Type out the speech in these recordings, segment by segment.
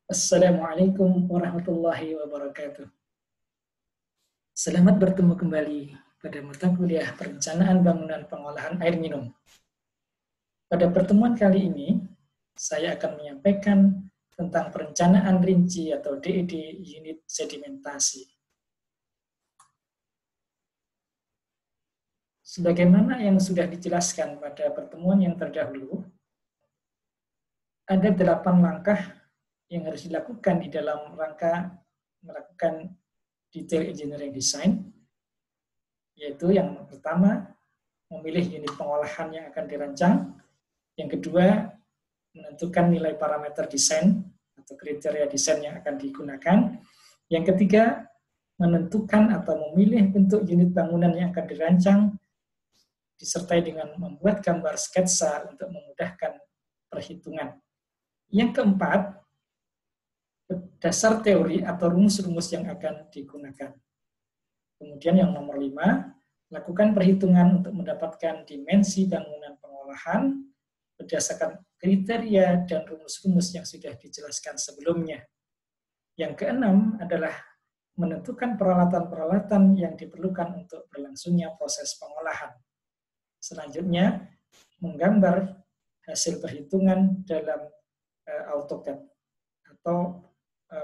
Assalamualaikum warahmatullahi wabarakatuh. Selamat bertemu kembali pada mata kuliah Perencanaan Bangunan Pengolahan Air Minum. Pada pertemuan kali ini, saya akan menyampaikan tentang perencanaan rinci atau DED unit sedimentasi. Sebagaimana yang sudah dijelaskan pada pertemuan yang terdahulu, ada 8 langkah yang harus dilakukan di dalam rangka melakukan detail engineering design, yaitu yang pertama, memilih unit pengolahan yang akan dirancang. Yang kedua, menentukan nilai parameter desain atau kriteria desain yang akan digunakan. Yang ketiga, menentukan atau memilih bentuk unit bangunan yang akan dirancang, disertai dengan membuat gambar sketsa untuk memudahkan perhitungan. Yang keempat, dasar teori atau rumus-rumus yang akan digunakan. Kemudian yang nomor 5, lakukan perhitungan untuk mendapatkan dimensi bangunan pengolahan berdasarkan kriteria dan rumus-rumus yang sudah dijelaskan sebelumnya. Yang keenam adalah menentukan peralatan-peralatan yang diperlukan untuk berlangsungnya proses pengolahan. Selanjutnya, menggambar hasil perhitungan dalam AutoCAD atau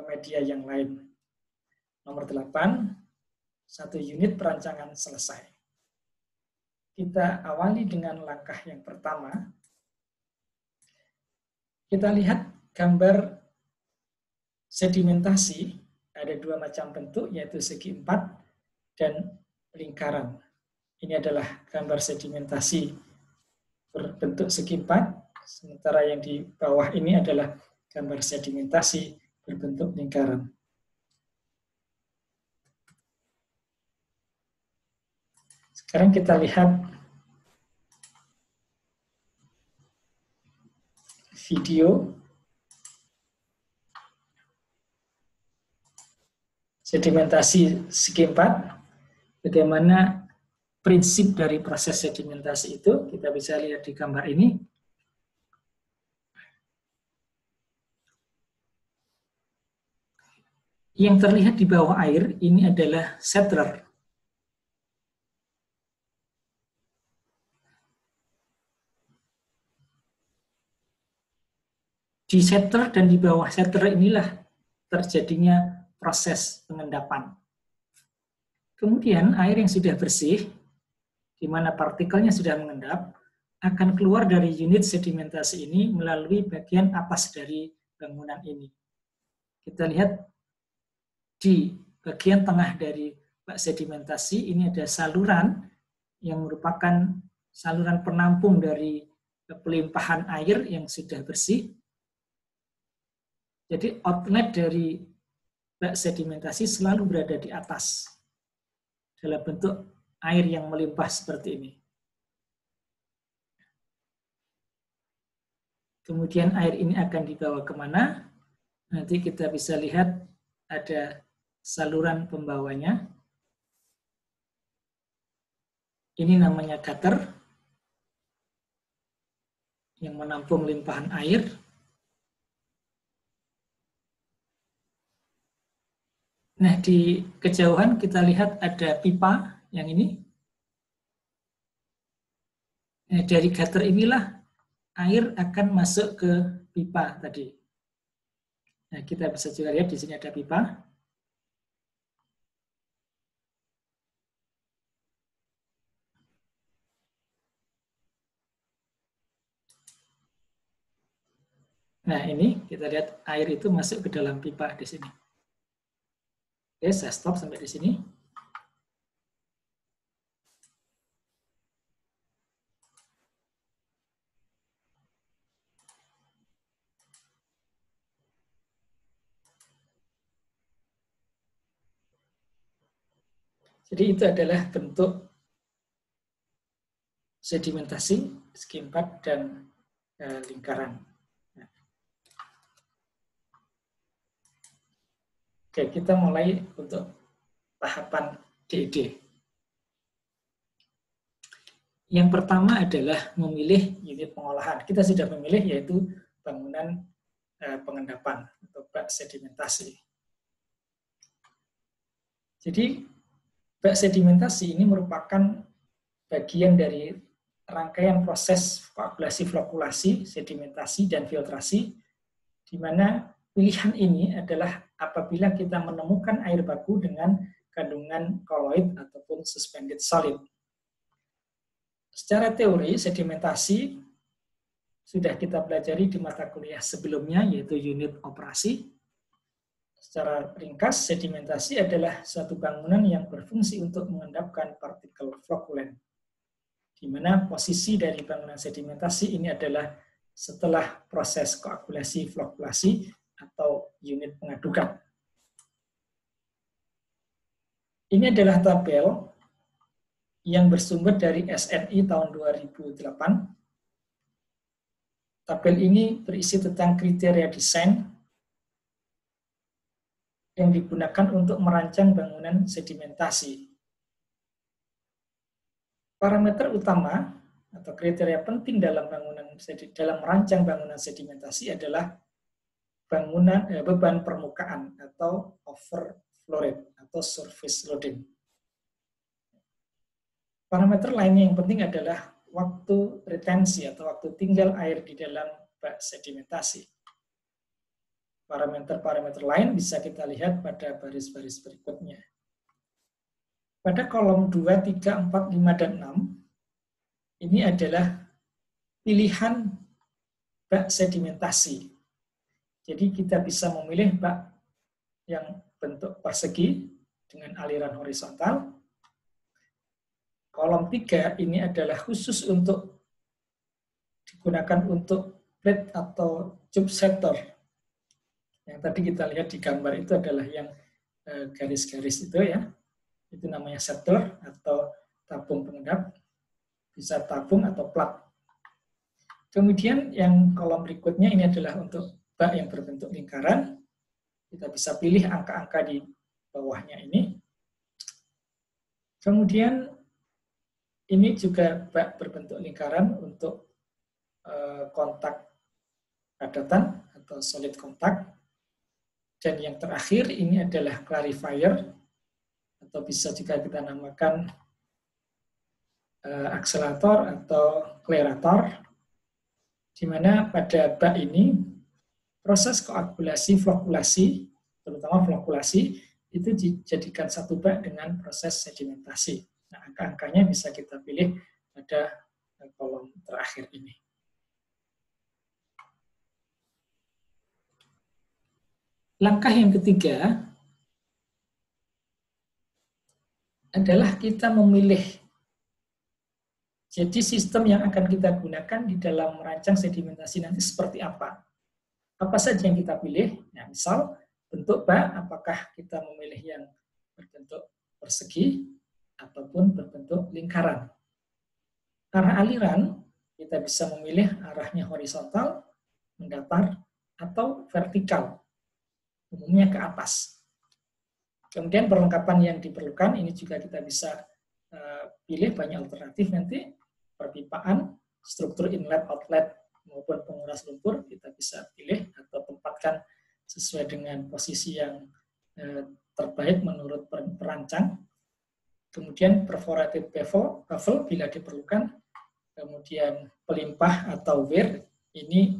media yang lain. Nomor 8, satu unit perancangan selesai. Kita awali dengan langkah yang pertama. Kita lihat gambar sedimentasi, ada 2 macam bentuk, yaitu segi 4 dan lingkaran. Ini adalah gambar sedimentasi berbentuk segi 4, sementara yang di bawah ini adalah gambar sedimentasi berbentuk lingkaran. Sekarang kita lihat video sedimentasi segi 4, bagaimana prinsip dari proses sedimentasi itu, kita bisa lihat di gambar ini. Yang terlihat di bawah air ini adalah settler. Di settler dan di bawah settler inilah terjadinya proses pengendapan. Kemudian air yang sudah bersih, di mana partikelnya sudah mengendap, akan keluar dari unit sedimentasi ini melalui bagian atas dari bangunan ini. Kita lihat di bagian tengah dari bak sedimentasi ini ada saluran yang merupakan saluran penampung dari pelimpahan air yang sudah bersih. Jadi outlet dari bak sedimentasi selalu berada di atas dalam bentuk air yang melimpah seperti ini. Kemudian air ini akan dibawa kemana? Nanti kita bisa lihat ada saluran pembawanya. Ini namanya gutter yang menampung limpahan air. Nah, di kejauhan kita lihat ada pipa yang ini. Nah, dari gutter inilah air akan masuk ke pipa tadi. Nah, kita bisa juga lihat di sini ada pipa. Nah, ini kita lihat air itu masuk ke dalam pipa di sini. Oke, saya stop sampai di sini. Jadi itu adalah bentuk sedimentasi segi 4 dan lingkaran. Oke, kita mulai untuk tahapan DED. Yang pertama adalah memilih unit pengolahan. Kita sudah memilih yaitu bangunan pengendapan atau bak sedimentasi. Jadi bak sedimentasi ini merupakan bagian dari rangkaian proses koagulasi, flokulasi, sedimentasi, dan filtrasi, di mana pilihan ini adalah apabila kita menemukan air baku dengan kandungan koloid ataupun suspended solid. Secara teori, sedimentasi sudah kita pelajari di mata kuliah sebelumnya, yaitu unit operasi. Secara ringkas, sedimentasi adalah suatu bangunan yang berfungsi untuk mengendapkan partikel flokulen, di mana posisi dari bangunan sedimentasi ini adalah setelah proses koagulasi flokulasi atau unit pengadukan. Ini adalah tabel yang bersumber dari SNI tahun 2008. Tabel ini berisi tentang kriteria desain yang digunakan untuk merancang bangunan sedimentasi. Parameter utama atau kriteria penting dalam merancang bangunan sedimentasi adalah beban permukaan atau overflow rate atau surface loading. Parameter lainnya yang penting adalah waktu retensi atau waktu tinggal air di dalam bak sedimentasi. Parameter-parameter lain bisa kita lihat pada baris-baris berikutnya. Pada kolom 2, 3, 4, 5, dan 6, ini adalah pilihan bak sedimentasi. Jadi kita bisa memilih bak yang bentuk persegi dengan aliran horizontal. Kolom 3 ini adalah khusus untuk digunakan untuk plate atau tube setter. Yang tadi kita lihat di gambar itu adalah yang garis-garis itu ya. Itu namanya settler atau tabung pengendap. Bisa tabung atau plat. Kemudian yang kolom berikutnya ini adalah untuk bak yang berbentuk lingkaran. Kita bisa pilih angka-angka di bawahnya ini. Kemudian ini juga bak berbentuk lingkaran untuk kontak padatan atau solid kontak. Dan yang terakhir ini adalah clarifier, atau bisa juga kita namakan akselerator atau klerator, di mana pada bak ini proses koagulasi flokulasi, terutama flokulasi, itu dijadikan satu bak dengan proses sedimentasi. Nah, angka-angkanya bisa kita pilih pada kolom terakhir ini. Langkah yang ketiga adalah kita memilih. Jadi sistem yang akan kita gunakan di dalam merancang sedimentasi nanti seperti apa? Apa saja yang kita pilih? Nah, misal bentuk bak, apakah kita memilih yang berbentuk persegi ataupun berbentuk lingkaran. Arah aliran, kita bisa memilih arahnya horizontal, mendatar, atau vertikal. Umumnya ke atas. Kemudian perlengkapan yang diperlukan, ini juga kita bisa pilih banyak alternatif nanti, perpipaan, struktur inlet-outlet, maupun penguras lumpur, kita bisa pilih atau tempatkan sesuai dengan posisi yang terbaik menurut perancang. Kemudian perforated baffle bila diperlukan, kemudian pelimpah atau weir, ini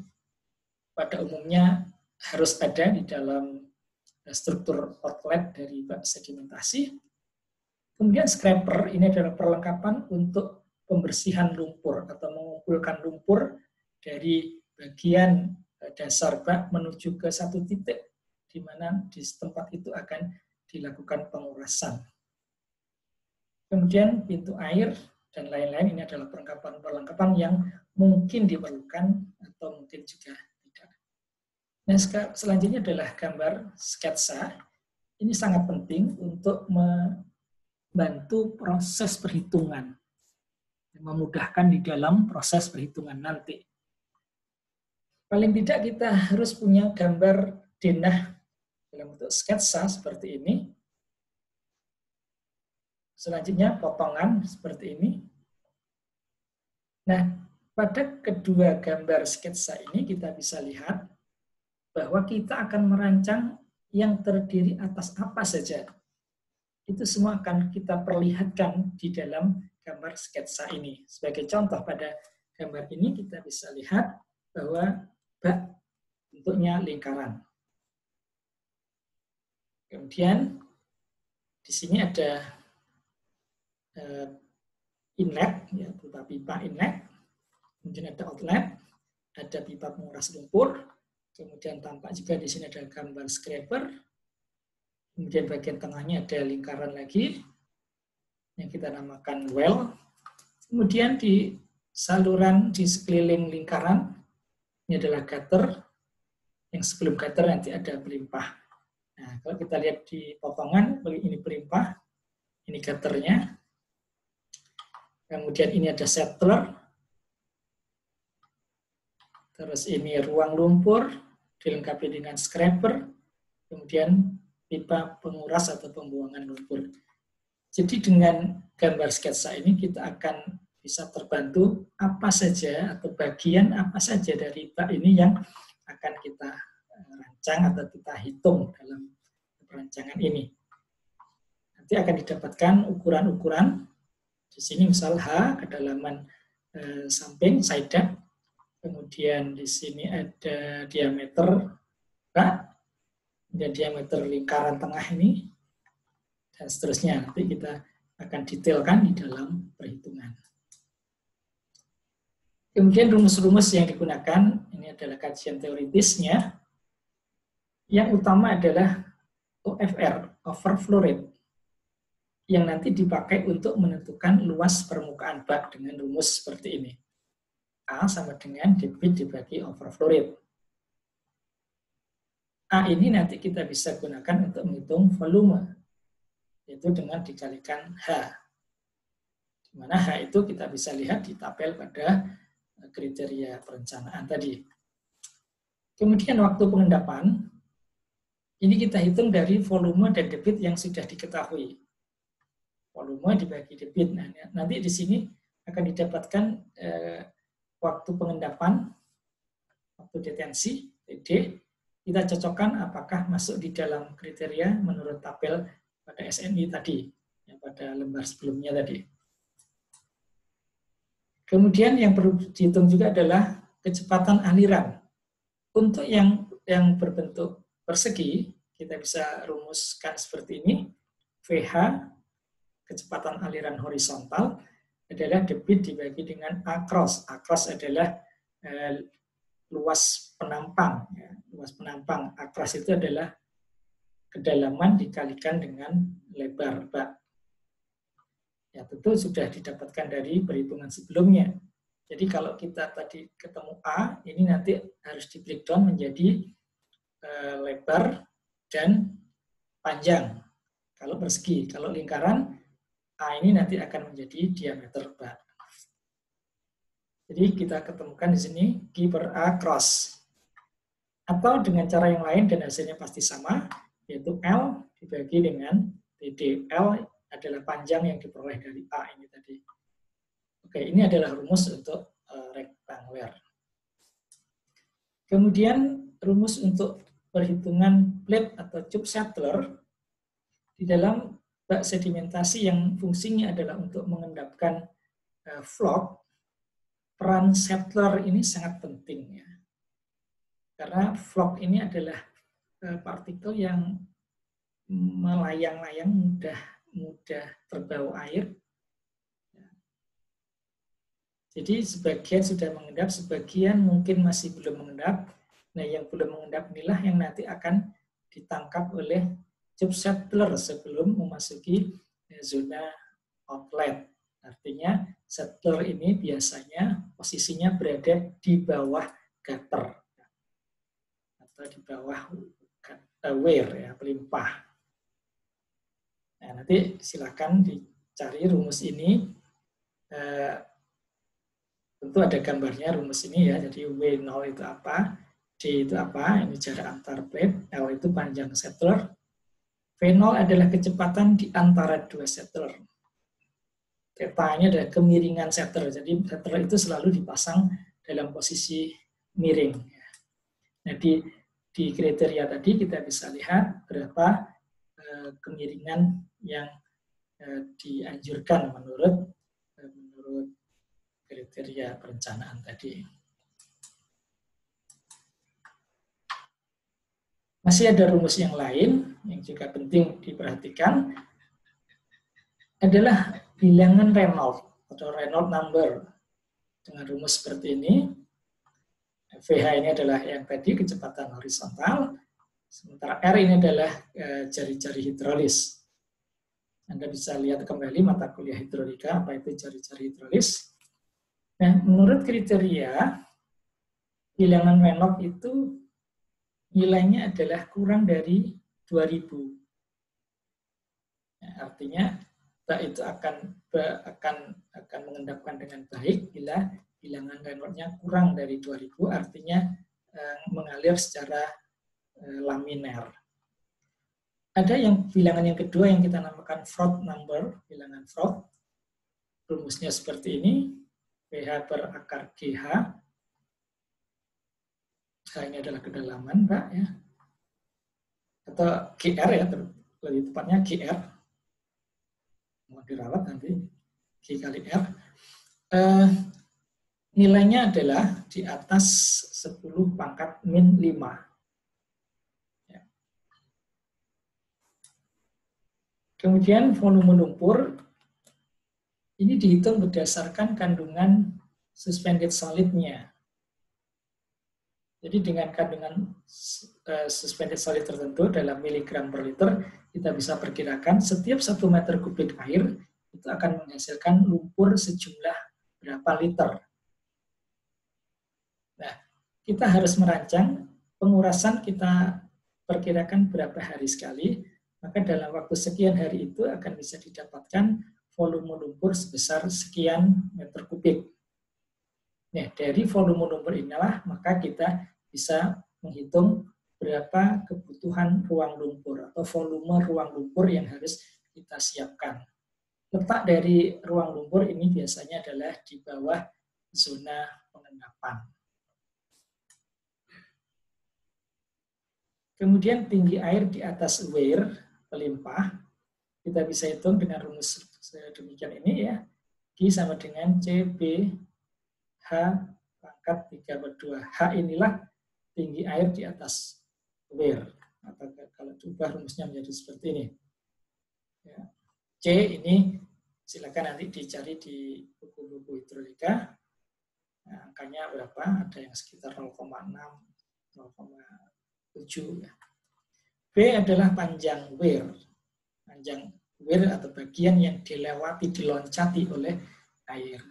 pada umumnya harus ada di dalam struktur outlet dari bak sedimentasi. Kemudian scraper, ini adalah perlengkapan untuk pembersihan lumpur atau mengumpulkan lumpur dari bagian dasar bak menuju ke satu titik di mana di tempat itu akan dilakukan pengurasan. Kemudian pintu air dan lain-lain, ini adalah perlengkapan yang mungkin diperlukan atau mungkin juga tidak. Nah, selanjutnya adalah gambar sketsa. Ini sangat penting untuk membantu proses perhitungan, memudahkan di dalam proses perhitungan nanti. Paling tidak kita harus punya gambar denah dalam bentuk sketsa seperti ini. Selanjutnya potongan seperti ini. Nah, pada kedua gambar sketsa ini kita bisa lihat bahwa kita akan merancang yang terdiri atas apa saja. Itu semua akan kita perlihatkan di dalam gambar sketsa ini. Sebagai contoh pada gambar ini kita bisa lihat bahwa bak bentuknya lingkaran. Kemudian di sini ada inlet, ya, berupa pipa inlet. Kemudian ada outlet, ada pipa penguras lumpur. Kemudian tampak juga di sini ada gambar scraper. Kemudian bagian tengahnya ada lingkaran lagi yang kita namakan well. Kemudian di saluran di sekeliling lingkaran ini adalah gutter. Yang sebelum gutter nanti ada pelimpah. Nah, kalau kita lihat di potongan, ini pelimpah, ini gutternya. Kemudian ini ada settler. Terus ini ruang lumpur, dilengkapi dengan scraper. Kemudian pipa penguras atau pembuangan lumpur. Jadi dengan gambar sketsa ini kita akan bisa terbantu apa saja atau bagian apa saja dari bak ini yang akan kita rancang atau kita hitung dalam perancangan ini. Nanti akan didapatkan ukuran-ukuran. Di sini misal H, kedalaman samping, side depth. Kemudian di sini ada diameter bak, dan diameter lingkaran tengah ini, dan seterusnya. Nanti kita akan detailkan di dalam perhitungan. Kemudian rumus-rumus yang digunakan, ini adalah kajian teoritisnya. Yang utama adalah OFR, overflow rate, yang nanti dipakai untuk menentukan luas permukaan bak dengan rumus seperti ini. A sama dengan debit dibagi overflow rate. A ini nanti kita bisa gunakan untuk menghitung volume, yaitu dengan dikalikan H. Di mana H itu kita bisa lihat di tabel pada kriteria perencanaan tadi. Kemudian waktu pengendapan, ini kita hitung dari volume dan debit yang sudah diketahui. Volume dibagi debit. Nah, nanti di sini akan didapatkan waktu pengendapan, waktu detensi, TD. Kita cocokkan apakah masuk di dalam kriteria menurut tabel pada SNI tadi, ya, pada lembar sebelumnya tadi. Kemudian yang perlu dihitung juga adalah kecepatan aliran. Untuk yang berbentuk persegi, kita bisa rumuskan seperti ini. VH, kecepatan aliran horizontal, adalah debit dibagi dengan across. Across adalah luas penampang. Ya. Luas penampang. Across itu adalah kedalaman dikalikan dengan lebar bak. Ya, tentu sudah didapatkan dari perhitungan sebelumnya. Jadi kalau kita tadi ketemu A, ini nanti harus di breakdown menjadi lebar dan panjang. Kalau persegi, kalau lingkaran, A ini nanti akan menjadi diameter bak. Jadi kita ketemukan di sini Q per A cross. Atau dengan cara yang lain dan hasilnya pasti sama, yaitu L dibagi dengan TD. L adalah panjang yang diperoleh dari A ini tadi. Oke, ini adalah rumus untuk rectangular. Kemudian rumus untuk perhitungan plate atau tube settler di dalam bak sedimentasi yang fungsinya adalah untuk mengendapkan vlog. Peran settler ini sangat penting, ya. Karena vlog ini adalah partikel yang melayang-layang, mudah terbawa air. Jadi sebagian sudah mengendap, sebagian mungkin masih belum mengendap. Nah, yang belum mengendap inilah yang nanti akan ditangkap oleh tube settler sebelum memasuki zona outlet. Artinya settler ini biasanya posisinya berada di bawah gutter atau di bawah weir, ya, pelimpah. Nah, nanti silakan dicari rumus ini. Tentu ada gambarnya rumus ini, ya. Jadi W0 itu apa, D itu apa, ini jarak antar plate, L itu panjang settler, V0 adalah kecepatan di antara dua settler. Theta ini adalah kemiringan settler, jadi settler itu selalu dipasang dalam posisi miring. Jadi di kriteria tadi kita bisa lihat berapa kemiringan yang dianjurkan menurut kriteria perencanaan tadi. Masih ada rumus yang lain yang juga penting diperhatikan, adalah bilangan Reynolds atau Reynolds number. Dengan rumus seperti ini, VH ini adalah yang tadi kecepatan horizontal, sementara R ini adalah jari-jari hidrolis. Anda bisa lihat kembali mata kuliah hidrolika, apa itu jari-jari hidrolis. Nah, menurut kriteria, bilangan Reynolds itu nilainya adalah kurang dari 2000. Ya, artinya itu akan mengendapkan dengan baik bila bilangan Reynolds-nya kurang dari 2000, artinya mengalir secara laminer. Ada bilangan yang kedua yang kita namakan Froude number, bilangan Froude. Rumusnya seperti ini, PH per akar GH. Ini adalah kedalaman, Pak, ya. Atau GR ya, lebih tepatnya GR. Mau dirawat nanti, G kali R. Nilainya adalah di atas 10 pangkat min 5. Ya. Kemudian volume lumpur, ini dihitung berdasarkan kandungan suspended solidnya. Jadi dengan kandungan suspended solid tertentu dalam miligram per liter, kita bisa perkirakan setiap 1 meter kubik air itu akan menghasilkan lumpur sejumlah berapa liter. Nah, kita harus merancang pengurasan, kita perkirakan berapa hari sekali, maka dalam waktu sekian hari itu akan bisa didapatkan volume lumpur sebesar sekian meter kubik. Nah, dari volume lumpur inilah maka kita bisa menghitung berapa kebutuhan ruang lumpur atau volume ruang lumpur yang harus kita siapkan. Letak dari ruang lumpur ini biasanya adalah di bawah zona pengendapan. Kemudian tinggi air di atas weir pelimpah, kita bisa hitung dengan rumus sedemikian ini ya. Q sama dengan CB H pangkat 3/2. H inilah tinggi air di atas weir. Atau kalau diubah rumusnya menjadi seperti ini. Ya. C ini silakan nanti dicari di buku-buku hidrolika. Nah, angkanya berapa? Ada yang sekitar 0,6, 0,7. Ya. B adalah panjang weir. Panjang weir atau bagian yang dilewati, diloncati oleh air.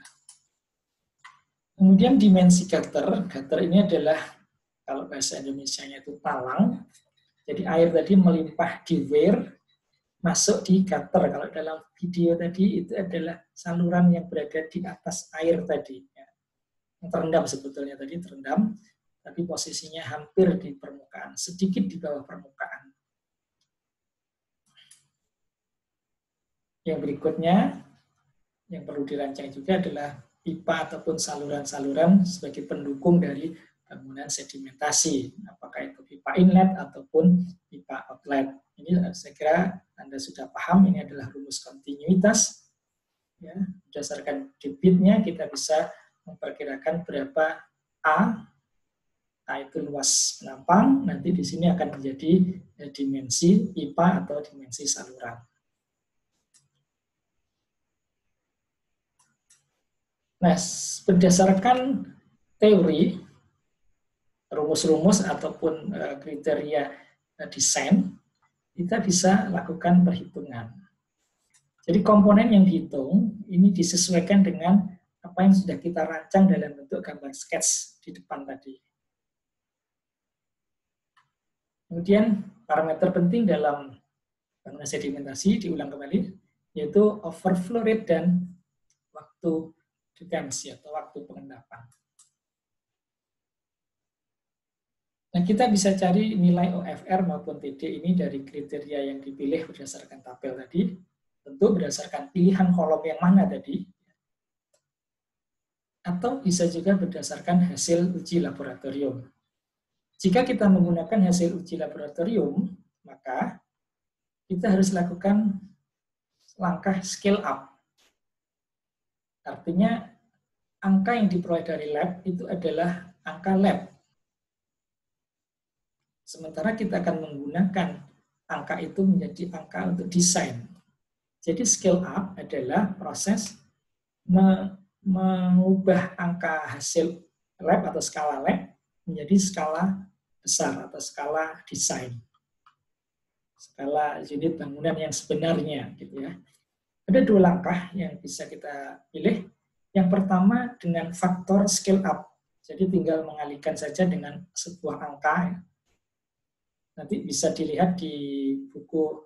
Kemudian dimensi gutter. Gutter ini adalah, kalau bahasa Indonesianya itu talang. Jadi air tadi melimpah di weir, masuk di gutter. Kalau dalam video tadi itu adalah saluran yang berada di atas air tadi. Yang terendam sebetulnya tadi, terendam. Tapi posisinya hampir di permukaan, sedikit di bawah permukaan. Yang berikutnya, yang perlu dirancang juga adalah pipa ataupun saluran-saluran sebagai pendukung dari bangunan sedimentasi. Apakah itu pipa inlet ataupun pipa outlet. Ini saya kira Anda sudah paham, ini adalah rumus kontinuitas. Ya, berdasarkan debitnya kita bisa memperkirakan berapa A itu luas penampang, nanti di sini akan menjadi dimensi pipa atau dimensi saluran. Nah, berdasarkan teori, rumus-rumus ataupun kriteria desain, kita bisa lakukan perhitungan. Jadi komponen yang dihitung ini disesuaikan dengan apa yang sudah kita rancang dalam bentuk gambar sketch di depan tadi. Kemudian parameter penting dalam bangunan sedimentasi, diulang kembali, yaitu overflow rate dan waktu detensi atau waktu pengendapan. Nah, kita bisa cari nilai OFR maupun TD ini dari kriteria yang dipilih berdasarkan tabel tadi, tentu berdasarkan pilihan kolom yang mana tadi, atau bisa juga berdasarkan hasil uji laboratorium. Jika kita menggunakan hasil uji laboratorium, maka kita harus lakukan langkah scale up. Artinya, angka yang diperoleh dari lab itu adalah angka lab. Sementara kita akan menggunakan angka itu menjadi angka untuk desain. Jadi scale up adalah proses mengubah angka hasil lab atau skala lab menjadi skala besar atau skala desain. Skala unit bangunan yang sebenarnya gitu ya. Ada dua langkah yang bisa kita pilih. Yang pertama dengan faktor scale up. Jadi tinggal mengalihkan saja dengan sebuah angka. Nanti bisa dilihat di buku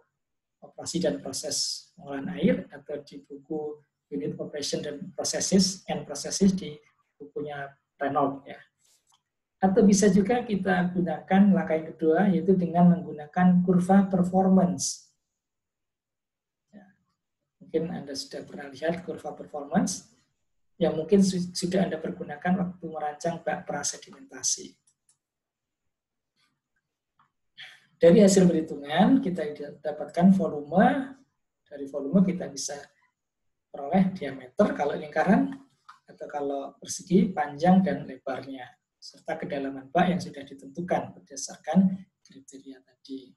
operasi dan proses pengolahan air atau di buku unit operation dan processes and processes di bukunya Renault ya. Atau bisa juga kita gunakan langkah yang kedua yaitu dengan menggunakan kurva performance. Ya, mungkin Anda sudah pernah lihat kurva performance yang mungkin sudah Anda pergunakan waktu merancang bak prasedimentasi. Dari hasil perhitungan kita dapatkan volume, dari volume kita bisa peroleh diameter kalau lingkaran, atau kalau persegi, panjang dan lebarnya, serta kedalaman bak yang sudah ditentukan berdasarkan kriteria tadi.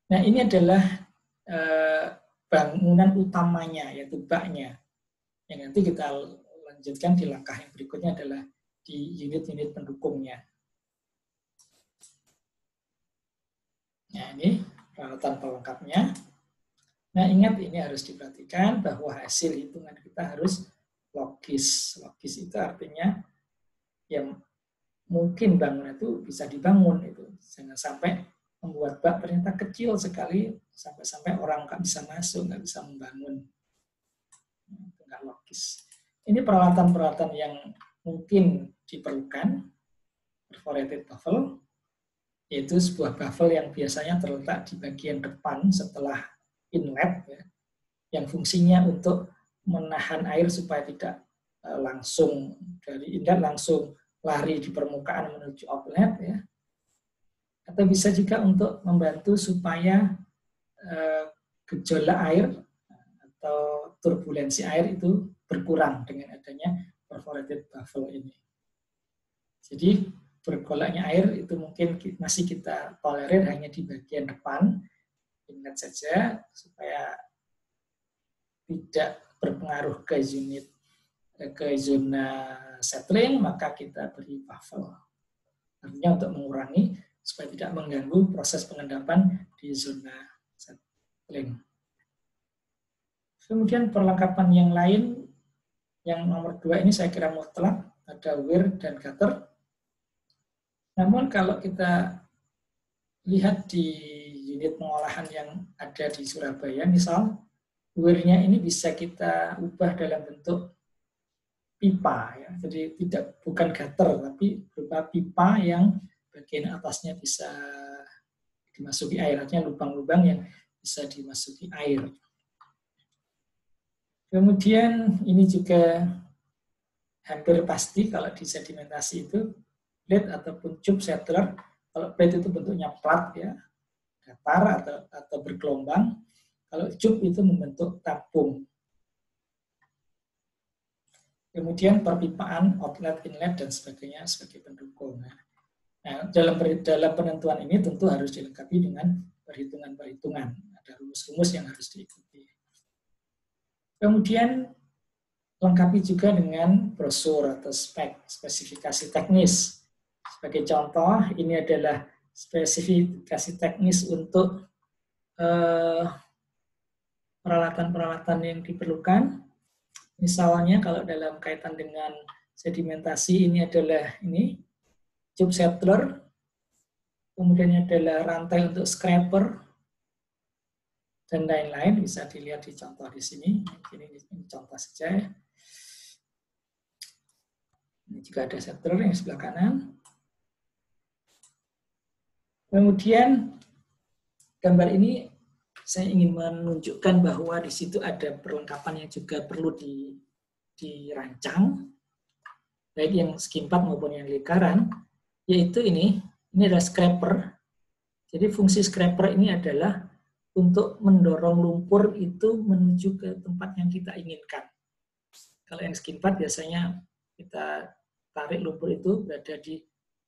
Nah ini adalah bangunan utamanya, yaitu baknya, yang nanti kita lanjutkan di langkah yang berikutnya adalah di unit-unit pendukungnya. Nah, ini peralatan pelengkapnya. Nah, ingat ini harus diperhatikan bahwa hasil hitungan kita harus logis. Logis itu artinya yang mungkin bangunan itu bisa dibangun itu. Jangan sampai membuat bak ternyata kecil sekali sampai orang nggak bisa masuk, nggak bisa membangun. Itu nggak logis. Ini peralatan-peralatan yang mungkin diperlukan. Perforated baffle, yaitu sebuah baffle yang biasanya terletak di bagian depan setelah inlet, ya, yang fungsinya untuk menahan air supaya tidak langsung dari inlet langsung lari di permukaan menuju outlet, ya. Atau bisa juga untuk membantu supaya gejolak air atau turbulensi air itu berkurang dengan adanya perforated baffle ini. Jadi bergolaknya air itu mungkin masih kita tolerir hanya di bagian depan, ingat saja supaya tidak berpengaruh ke zona settling, maka kita beri baffle. Artinya untuk mengurangi supaya tidak mengganggu proses pengendapan di zona settling. Kemudian perlengkapan yang lain, yang nomor 2 ini saya kira mutlak, ada weir dan gutter. Namun kalau kita lihat di unit pengolahan yang ada di Surabaya, misal weirnya ini bisa kita ubah dalam bentuk pipa, ya. Jadi bukan gutter, tapi berupa pipa yang bagian atasnya bisa dimasuki air, artinya lubang-lubang yang bisa dimasuki air. Kemudian ini juga hampir pasti kalau di sedimentasi itu plate ataupun tube settler. Kalau plate itu bentuknya plat, ya, datar atau bergelombang. Kalau tube itu membentuk tabung. Kemudian perpipaan, outlet, inlet dan sebagainya sebagai pendukung. Nah, dalam penentuan ini tentu harus dilengkapi dengan perhitungan-perhitungan. Ada rumus-rumus yang harus diikuti. Kemudian lengkapi juga dengan brosur atau spesifikasi teknis. Sebagai contoh, ini adalah spesifikasi teknis untuk peralatan-peralatan yang diperlukan. Misalnya kalau dalam kaitan dengan sedimentasi, ini adalah tube settler, kemudian adalah rantai untuk scraper, dan lain-lain. Bisa dilihat di contoh di sini. Ini contoh saja. Ini juga ada settler yang sebelah kanan. Kemudian gambar ini saya ingin menunjukkan bahwa di situ ada perlengkapan yang juga perlu dirancang, baik yang segi 4 maupun yang lingkaran. yaitu ini adalah scraper. Jadi fungsi scraper ini adalah untuk mendorong lumpur itu menuju ke tempat yang kita inginkan. Kalau yang skin pad biasanya kita tarik lumpur itu berada di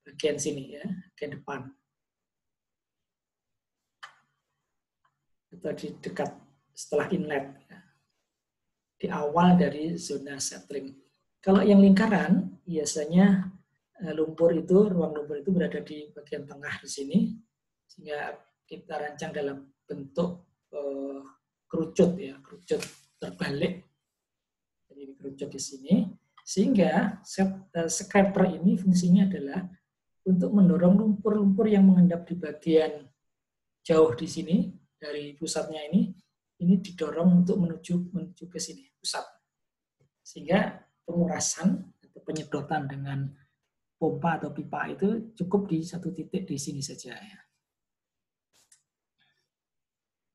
bagian sini ya, bagian depan. Atau di dekat setelah inlet. Ya. Di awal dari zona settling. Kalau yang lingkaran biasanya lumpur itu, ruang lumpur itu berada di bagian tengah di sini, sehingga kita rancang dalam bentuk kerucut ya, kerucut terbalik. Jadi kerucut di sini, sehingga scraper ini fungsinya adalah untuk mendorong lumpur-lumpur yang mengendap di bagian jauh di sini dari pusatnya ini didorong untuk menuju ke sini pusat, sehingga pengurasan atau penyedotan dengan pompa atau pipa itu cukup di satu titik di sini saja.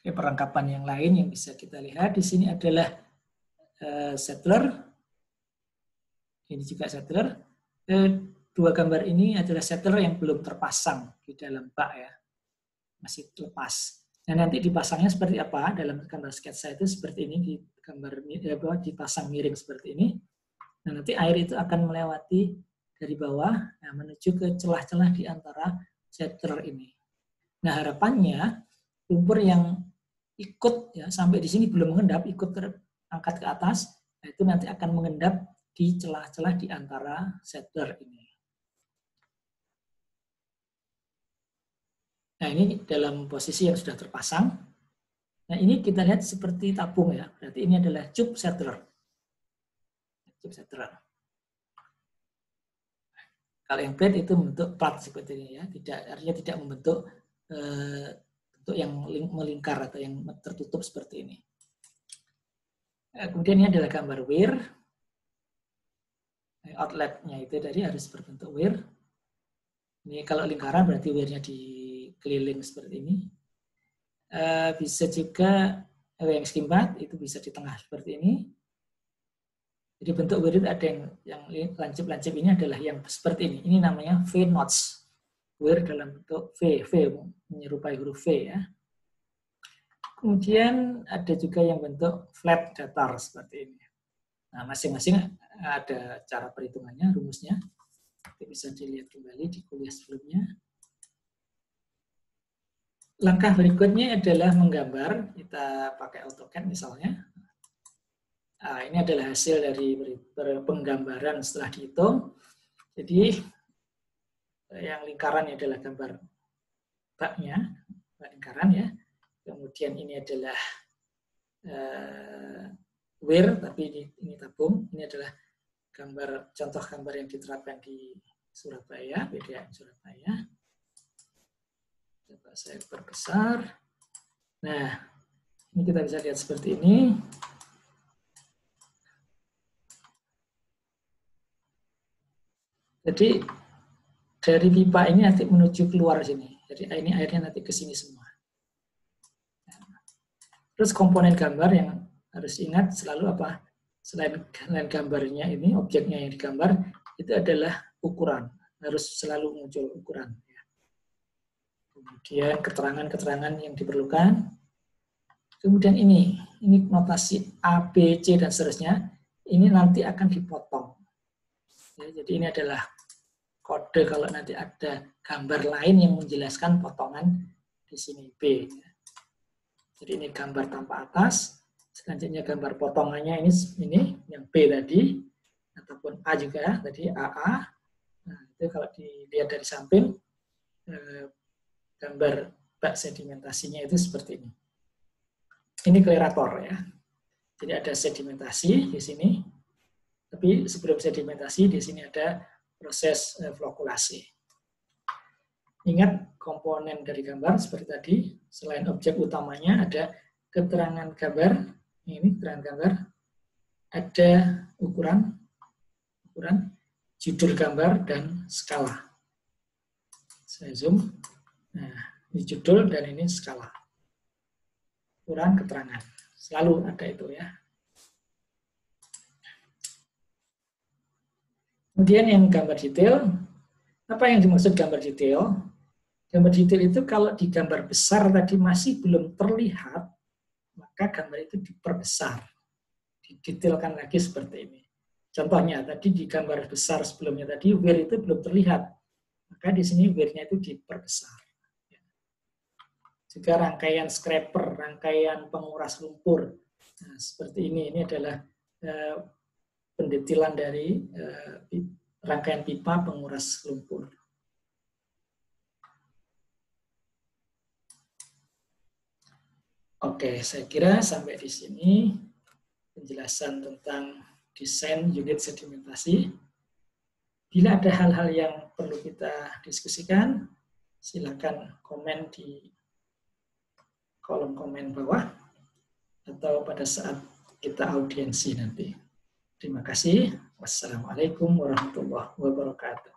Oke, perlengkapan yang lain yang bisa kita lihat di sini adalah settler. Ini juga settler. Dua gambar ini adalah settler yang belum terpasang di dalam bak ya, masih lepas. Nah, nanti dipasangnya seperti apa? Dalam gambar sketsa itu seperti ini, di gambar dipasang miring seperti ini. Nah, nanti air itu akan melewati dari bawah menuju ke celah-celah di antara settler ini. Nah, harapannya lumpur yang ikut ya sampai di sini belum mengendap, ikut terangkat ke atas, nah itu nanti akan mengendap di celah-celah di antara settler ini. Nah, ini dalam posisi yang sudah terpasang. Nah, ini kita lihat seperti tabung ya. Berarti ini adalah tube settler. Tube settler. Kalau yang plate itu membentuk plat seperti ini ya, artinya tidak membentuk bentuk yang melingkar atau yang tertutup seperti ini. Kemudian ini adalah gambar weir. Outletnya itu tadi harus berbentuk weir. Ini kalau lingkaran berarti weirnya dikeliling seperti ini. Bisa juga yang skimbat itu bisa di tengah seperti ini. Jadi bentuk weir itu ada yang lancip-lancip ini adalah yang seperti ini. Ini namanya V knots. Weir dalam bentuk V menyerupai huruf V ya. Kemudian ada juga yang bentuk flat datar seperti ini. Nah, masing-masing ada cara perhitungannya, rumusnya. Nanti bisa dilihat kembali di kuliah sebelumnya. Langkah berikutnya adalah menggambar. Kita pakai AutoCAD misalnya. Nah, ini adalah hasil dari penggambaran setelah dihitung. Jadi yang lingkaran adalah gambar baknya, lingkaran ya. Kemudian ini adalah weir, tapi ini tabung. Ini adalah contoh gambar yang diterapkan di Surabaya, PDAM Surabaya. Coba saya perbesar. Nah, ini kita bisa lihat seperti ini. Jadi dari pipa ini nanti menuju keluar sini. Jadi ini airnya nanti ke sini semua. Terus komponen gambar yang harus ingat selalu apa? Selain gambarnya ini, objeknya yang digambar, itu adalah ukuran. Harus selalu muncul ukuran. Kemudian keterangan-keterangan yang diperlukan. Kemudian ini notasi A, B, C, dan seterusnya. Ini nanti akan dipotong. Ya, jadi ini adalah kode kalau nanti ada gambar lain yang menjelaskan potongan di sini B. Jadi ini gambar tanpa atas, selanjutnya gambar potongannya ini yang B tadi, ataupun A juga tadi AA. Nah, itu kalau dilihat dari samping gambar bak sedimentasinya itu seperti ini. Ini klerator ya. Jadi ada sedimentasi di sini. Tapi sebelum sedimentasi di sini ada proses flokulasi. Ingat komponen dari gambar seperti tadi, selain objek utamanya ada keterangan gambar, ini keterangan gambar, ada ukuran, judul gambar, dan skala. Saya zoom. Nah, ini judul dan ini skala. Ukuran, keterangan. Selalu ada itu ya. Kemudian yang gambar detail, Apa yang dimaksud gambar detail? Gambar detail itu kalau di gambar besar tadi masih belum terlihat, maka gambar itu diperbesar, didetailkan lagi seperti ini. Contohnya tadi di gambar besar sebelumnya tadi wear itu belum terlihat, maka di sini wear-nya itu diperbesar. Juga rangkaian scraper, rangkaian penguras lumpur. Nah, seperti ini adalah pendetilan dari rangkaian pipa penguras lumpur. Oke, saya kira sampai di sini penjelasan tentang desain unit sedimentasi. Bila ada hal-hal yang perlu kita diskusikan, silakan komen di kolom komen bawah atau pada saat kita audiensi nanti. Terima kasih. Wassalamualaikum warahmatullahi wabarakatuh.